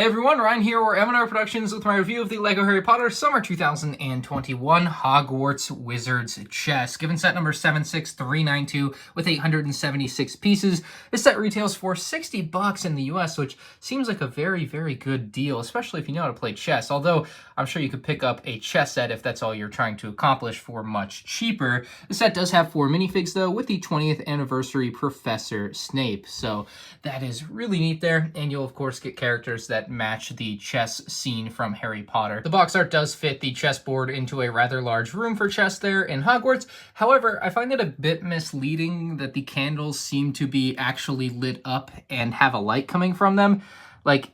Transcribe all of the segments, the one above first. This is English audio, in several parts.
Hey everyone, Ryan here, or M&R Productions with my review of the LEGO Harry Potter Summer 2021 Hogwarts Wizards chest. Given set number 76392 with 876 pieces, this set retails for $60 in the US, which seems like a very, very good deal, especially if you know how to play chess. Although, I'm sure you could pick up a chess set if that's all you're trying to accomplish for much cheaper. The set does have 4 minifigs though, with the 20th anniversary Professor Snape. So that is really neat there, and you'll of course get characters that match the chess scene from Harry Potter. The box art does fit the chessboard into a rather large room for chess there in Hogwarts. However, I find it a bit misleading that the candles seem to be actually lit up and have a light coming from them. Like,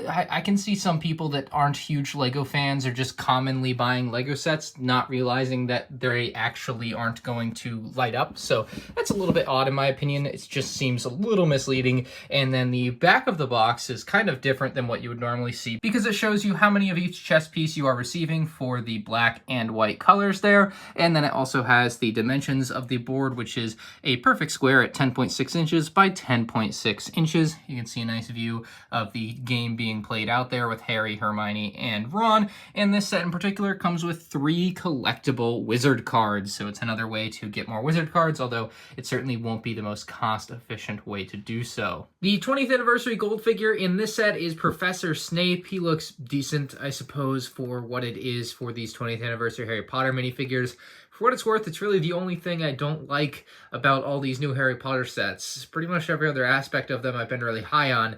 I can see some people that aren't huge LEGO fans or just commonly buying LEGO sets not realizing that they actually aren't going to light up. So that's a little bit odd in my opinion. It just seems a little misleading. And then the back of the box is kind of different than what you would normally see because it shows you how many of each chess piece you are receiving for the black and white colors there. And then it also has the dimensions of the board, which is a perfect square at 10.6 inches by 10.6 inches. You can see a nice view of the game being played out there with Harry, Hermione, and Ron. And this set in particular comes with 3 collectible wizard cards. So it's another way to get more wizard cards, although it certainly won't be the most cost-efficient way to do so. The 20th anniversary gold figure in this set is Professor Snape. He looks decent, I suppose, for what it is for these 20th anniversary Harry Potter minifigures. For what it's worth, it's really the only thing I don't like about all these new Harry Potter sets. Pretty much every other aspect of them I've been really high on.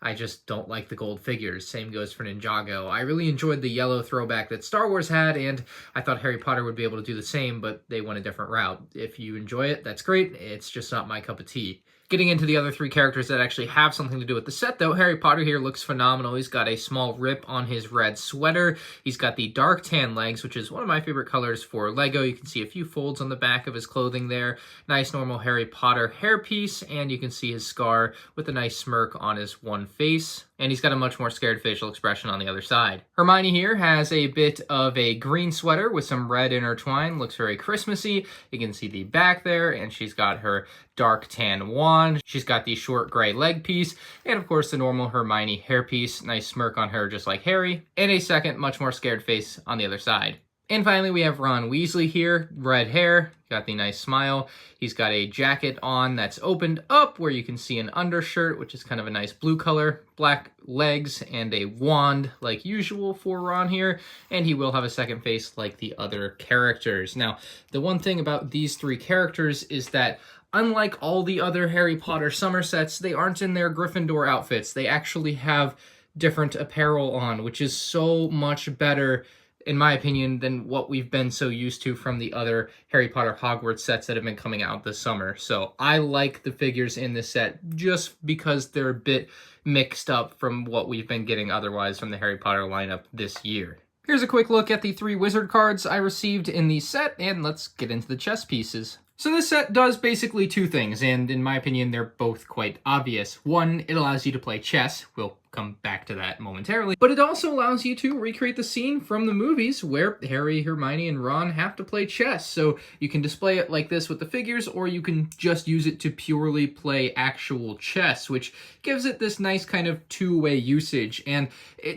I just don't like the gold figures. Same goes for Ninjago. I really enjoyed the yellow throwback that Star Wars had, and I thought Harry Potter would be able to do the same, but they went a different route. If you enjoy it, that's great. It's just not my cup of tea. Getting into the other 3 characters that actually have something to do with the set, though, Harry Potter here looks phenomenal. He's got a small rip on his red sweater. He's got the dark tan legs, which is one of my favorite colors for LEGO. You can see a few folds on the back of his clothing there. Nice normal Harry Potter hairpiece, and you can see his scar with a nice smirk on his one face. And he's got a much more scared facial expression on the other side. Hermione here has a bit of a green sweater with some red intertwined. Looks very Christmassy. You can see the back there, and she's got her dark tan wand. She's got the short gray leg piece, and of course the normal Hermione hairpiece. Nice smirk on her, just like Harry. And a second, much more scared face on the other side. And finally, we have Ron Weasley here, red hair, got the nice smile. He's got a jacket on that's opened up where you can see an undershirt, which is kind of a nice blue color, black legs, and a wand like usual for Ron here. And he will have a second face like the other characters. Now, the one thing about these 3 characters is that unlike all the other Harry Potter summer sets, they aren't in their Gryffindor outfits. They actually have different apparel on, which is so much better in my opinion, than what we've been so used to from the other Harry Potter Hogwarts sets that have been coming out this summer. So I like the figures in this set just because they're a bit mixed up from what we've been getting otherwise from the Harry Potter lineup this year. Here's a quick look at the 3 wizard cards I received in the set, and let's get into the chess pieces. So this set does basically 2 things, and in my opinion, they're both quite obvious. One, it allows you to play chess. We'll come back to that momentarily. But it also allows you to recreate the scene from the movies where Harry, Hermione, and Ron have to play chess. So you can display it like this with the figures, or you can just use it to purely play actual chess, which gives it this nice kind of 2-way usage. And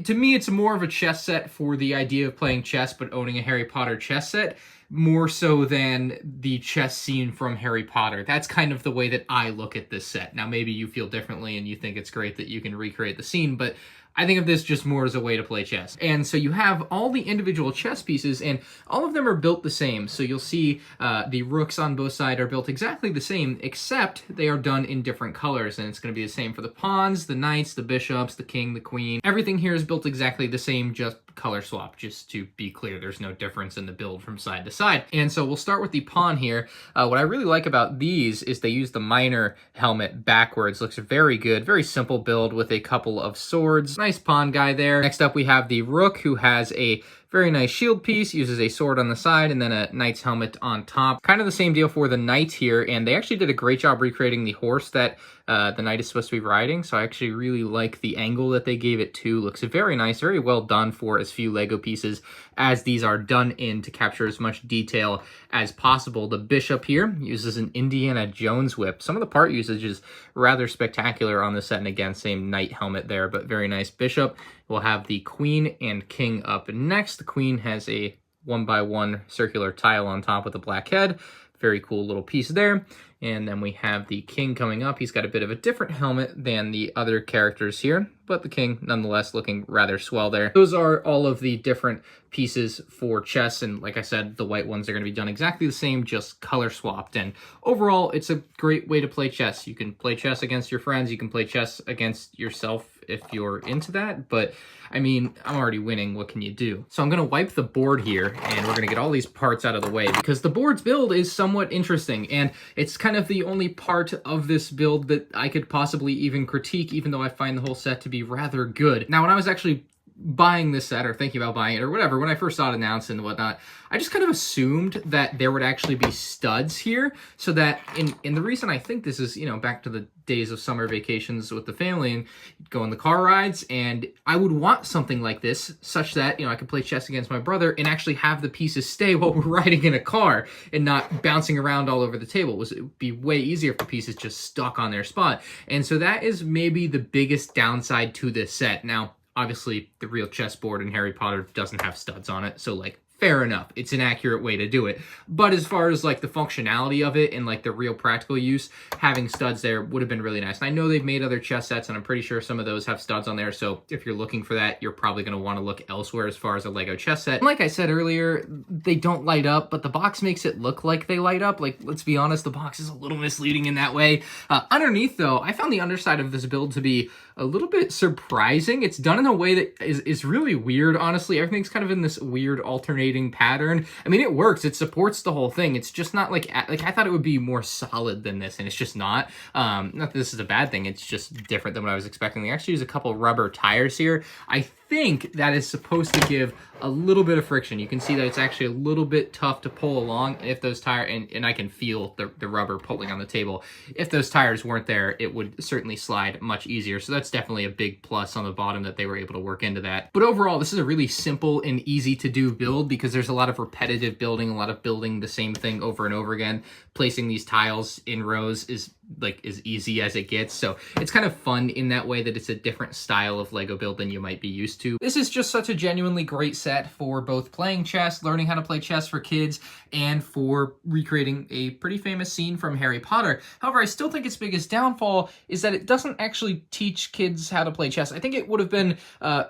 to me, it's more of a chess set for the idea of playing chess, but owning a Harry Potter chess set, more so than the chess scene from Harry Potter. That's kind of the way that I look at this set. Now, maybe you feel differently and you think it's great that you can recreate the scene, but I think of this just more as a way to play chess. And so you have all the individual chess pieces, and all of them are built the same. So you'll see the rooks on both sides are built exactly the same, except they are done in different colors. And it's going to be the same for the pawns, the knights, the bishops, the king, the queen. Everything here is built exactly the same, just color swap, just to be clear. There's no difference in the build from side to side. And so we'll start with the pawn here. What I really like about these is they use the minor helmet backwards. Looks very good. Very simple build with a couple of swords. Nice pawn guy there. Next up, we have the rook, who has a very nice shield piece, uses a sword on the side, and then a knight's helmet on top. Kind of the same deal for the knight here, and they actually did a great job recreating the horse that the knight is supposed to be riding, so I actually really like the angle that they gave it to. Looks very nice, very well done for as few Lego pieces as these are done in to capture as much detail as possible. The bishop here uses an Indiana Jones whip. Some of the part usage is rather spectacular on the set, and again, same knight helmet there, but very nice bishop. We'll have the queen and king up next. The queen has a 1x1 circular tile on top with a black head. Very cool little piece there. And then we have the king coming up. He's got a bit of a different helmet than the other characters here, but the king nonetheless looking rather swell there. Those are all of the different pieces for chess, and like I said, the white ones are going to be done exactly the same, just color swapped. And overall, it's a great way to play chess. You can play chess against your friends, you can play chess against yourself if you're into that, but I mean, I'm already winning, what can you do? So I'm gonna wipe the board here, and we're gonna get all these parts out of the way, because the board's build is somewhat interesting, and it's kind of the only part of this build that I could possibly even critique, even though I find the whole set to be rather good. Now, when I was actually buying this set or thinking about buying it or whatever, when I first saw it announced and whatnot, I just kind of assumed that there would actually be studs here, so that in the reason I think this is, you know, back to the days of summer vacations with the family and go on the car rides, and I would want something like this such that, you know, I could play chess against my brother and actually have the pieces stay while we're riding in a car and not bouncing around all over the table. It would be way easier if the pieces just stuck on their spot. And so that is maybe the biggest downside to this set. Now, obviously, the real chessboard in Harry Potter doesn't have studs on it, so, like, fair enough. It's an accurate way to do it. But as far as, like, the functionality of it and, like, the real practical use, having studs there would have been really nice. And I know they've made other chess sets, and I'm pretty sure some of those have studs on there, so if you're looking for that, you're probably going to want to look elsewhere as far as a Lego chess set. And like I said earlier, they don't light up, but the box makes it look like they light up. Like, let's be honest, the box is a little misleading in that way. Underneath, though, I found the underside of this build to be a little bit surprising. It's done in a way that is really weird, honestly. Everything's kind of in this weird alternating pattern. I mean, it works. It supports the whole thing. It's just not like I thought it would be more solid than this, and it's just not. Not that this is a bad thing. It's just different than what I was expecting. They actually use a couple rubber tires here. I think that is supposed to give a little bit of friction. You can see that it's actually a little bit tough to pull along if those tires, and I can feel the rubber pulling on the table. If those tires weren't there, it would certainly slide much easier. So that's definitely a big plus on the bottom that they were able to work into that. But overall, this is a really simple and easy to do build, because there's a lot of repetitive building, a lot of building the same thing over and over again. Placing these tiles in rows is like as easy as it gets. So it's kind of fun in that way that it's a different style of Lego build than you might be used to. This is just such a genuinely great set for both playing chess, learning how to play chess for kids, and for recreating a pretty famous scene from Harry Potter. However, I still think its biggest downfall is that it doesn't actually teach kids how to play chess. I think it would have been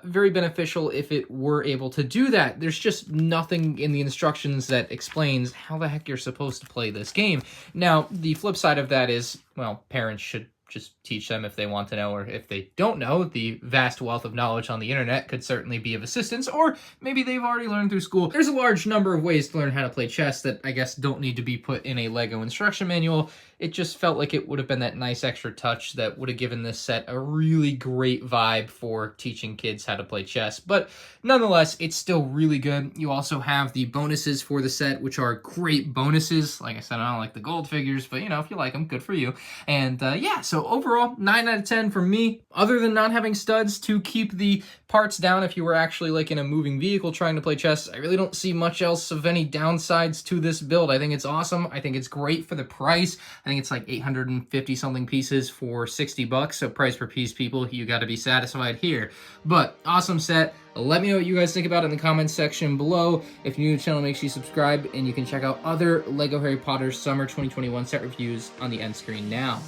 very beneficial if it were able to do that. There's just nothing in the instructions that explains how the heck you're supposed to play this game. Now, the flip side of that is, well, parents should just teach them if they want to know, or if they don't know, the vast wealth of knowledge on the internet could certainly be of assistance, or maybe they've already learned through school. There's a large number of ways to learn how to play chess that I guess don't need to be put in a Lego instruction manual. It just felt like it would have been that nice extra touch that would have given this set a really great vibe for teaching kids how to play chess. But nonetheless, it's still really good. You also have the bonuses for the set, which are great bonuses. Like I said, I don't like the gold figures, but you know, if you like them, good for you. And yeah, so overall, 9 out of 10 for me. Other than not having studs to keep the parts down if you were actually like in a moving vehicle trying to play chess, I really don't see much else of any downsides to this build. I think it's awesome. I think it's great for the price. I think it's like 850 something pieces for 60 bucks. So price per piece, people, you got to be satisfied here. But awesome set. Let me know what you guys think about it in the comments section below. If you're new to the channel, make sure you subscribe, and you can check out other LEGO Harry Potter Summer 2021 set reviews on the end screen now.